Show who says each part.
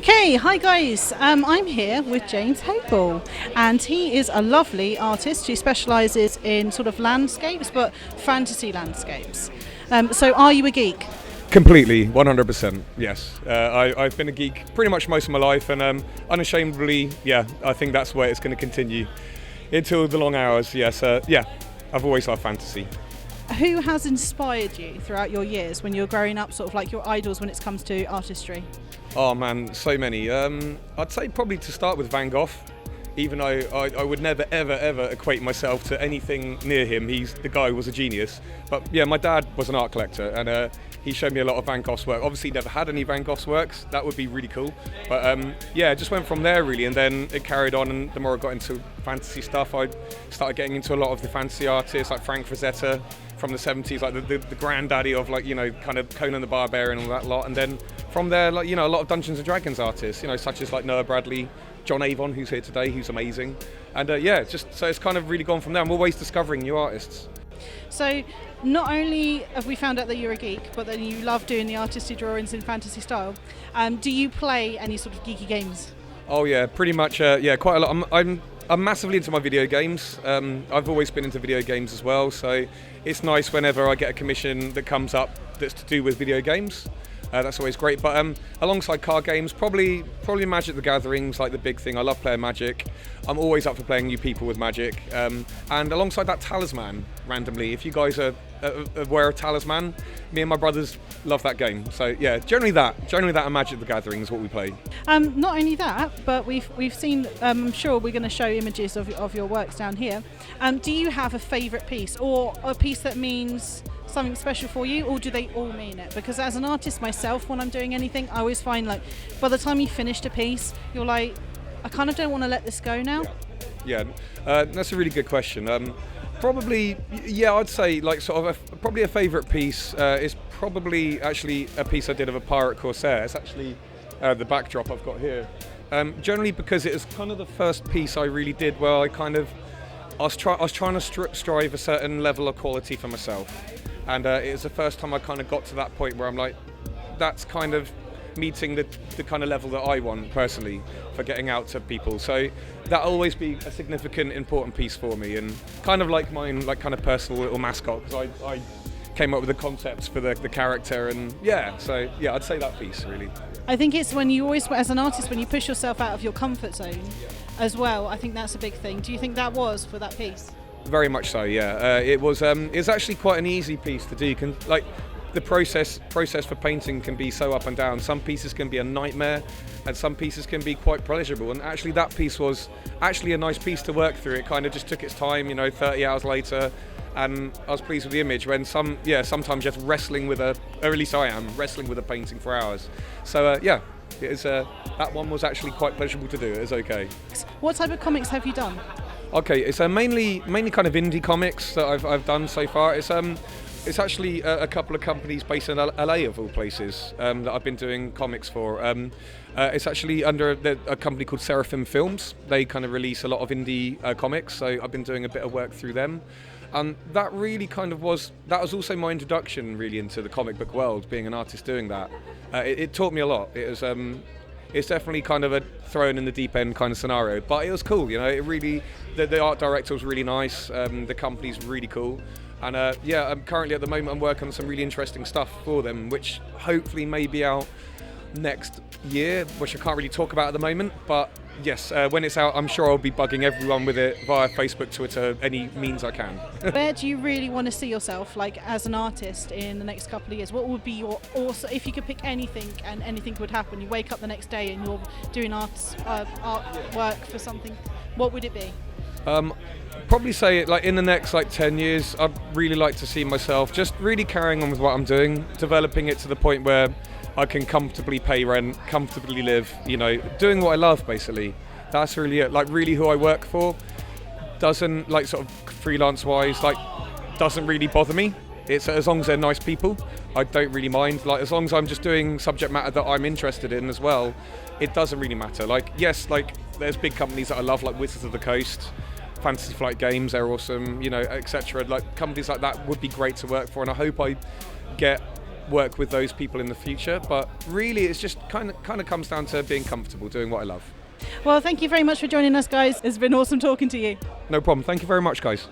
Speaker 1: Okay, hi guys. I'm here with James Hayball, and he is a lovely artist who specialises in sort of landscapes, but fantasy landscapes. So, are you a geek?
Speaker 2: Completely, 100%, yes. I've been a geek pretty much most of my life, and unashamedly, yeah, I think that's where it's going to continue until the long hours, yes. Yeah, I've always loved fantasy.
Speaker 1: Who has inspired you throughout your years when you're growing up, sort of like your idols when it comes to artistry?
Speaker 2: Oh man, so many. I'd say probably to start with Van Gogh, even though I would never ever equate myself to anything near him. The guy was a genius. But yeah, my dad was an art collector, and he showed me a lot of Van Gogh's work. Obviously never had any Van Gogh's works, that would be really cool. But yeah, it just went from there really, and then it carried on, and the more I got into fantasy stuff, I started getting into a lot of the fantasy artists like Frank Frazetta from the 70s, like the granddaddy of, like, you know, kind of Conan the Barbarian and all that lot. And then from there, like, you know, a lot of Dungeons and Dragons artists, you know, such as like Noah Bradley, John Avon, who's here today, who's amazing. And yeah, so it's kind of really gone from there. I'm always discovering new artists.
Speaker 1: So, not only have we found out that you're a geek, but that you love doing the artistic drawings in fantasy style. Do you play any sort of geeky games?
Speaker 2: Oh yeah, pretty much. Yeah, quite a lot. I'm massively into my video games. I've always been into video games as well, so it's nice whenever I get a commission that comes up that's to do with video games. That's always great. But alongside card games, probably Magic the Gathering's like the big thing. I love playing Magic. I'm always up for playing new people with Magic. And alongside that, Talisman, randomly. If you guys are aware of Talisman, me and my brothers love that game. So yeah, generally that and Magic the Gathering is what we play.
Speaker 1: Not only that, but we've seen. I'm sure we're going to show images of your works down here. Do you have a favourite piece, or a piece that means something special for you, or do they all mean it? Because as an artist myself, when I'm doing anything, I always find, like, by the time you finished a piece, you're like, I kind of don't want to let this go now.
Speaker 2: Yeah, that's a really good question. Probably, yeah, I'd say like sort of probably a favourite piece is probably actually a piece I did of a pirate corsair. It's actually the backdrop I've got here. Generally because it was kind of the first piece I really did where I was trying to strive a certain level of quality for myself. And it was the first time I kind of got to that point where I'm like, that's kind of meeting the kind of level that I want personally for getting out to people. So that'll always be a significant, important piece for me, and kind of like mine, like kind of personal little mascot, because I came up with the concepts for the character, and yeah, so yeah, I'd say that piece really.
Speaker 1: I think it's when you always, as an artist, when you push yourself out of your comfort zone as well, I think that's a big thing. Do you think that was for that piece?
Speaker 2: Very much so, yeah. It was actually quite an easy piece to do. You can, like, the process for painting can be so up and down. Some pieces can be a nightmare, and some pieces can be quite pleasurable. And actually, that piece was actually a nice piece to work through. It kind of just took its time, you know, 30 hours later, and I was pleased with the image. When sometimes just wrestling with or at least I am wrestling with a painting for hours. So yeah, it is. That one was actually quite pleasurable to do. It was okay.
Speaker 1: What type of comics have you done?
Speaker 2: Okay, it's mainly kind of indie comics that I've done so far. It's actually a couple of companies based in LA of all places that I've been doing comics for. It's actually under a company called Seraphim Films. They kind of release a lot of indie comics, so I've been doing a bit of work through them. And that really was also my introduction really into the comic book world, being an artist doing that. It taught me a lot. It's definitely kind of a thrown in the deep end kind of scenario, but it was cool, you know. It really, the art director was really nice, the company's really cool, and yeah, I'm currently at the moment I'm working on some really interesting stuff for them, which hopefully may be out next year, which I can't really talk about at the moment, but yes, when it's out, I'm sure I'll be bugging everyone with it via Facebook, Twitter, any means I can.
Speaker 1: Where do you really want to see yourself, like, as an artist in the next couple of years? What would be your awesome, if you could pick anything and anything would happen, you wake up the next day and you're doing artwork for something, what would it be?
Speaker 2: Probably say, like, in the next 10 years, I'd really like to see myself just really carrying on with what I'm doing, developing it to the point where I can comfortably pay rent, comfortably live, you know, doing what I love, basically. That's really it. Like, really who I work for doesn't, like, sort of freelance-wise, like, doesn't really bother me. It's as long as they're nice people, I don't really mind. Like, as long as I'm just doing subject matter that I'm interested in as well, it doesn't really matter. Like, yes, like, there's big companies that I love, like Wizards of the Coast, Fantasy Flight Games, they're awesome, you know, etc. Like, companies like that would be great to work for, and I hope I get work with those people in the future. But really, it's just kind of comes down to being comfortable doing what I love.
Speaker 1: Well, thank you very much for joining us, guys. It's been awesome talking to you.
Speaker 2: No problem. Thank you very much, guys.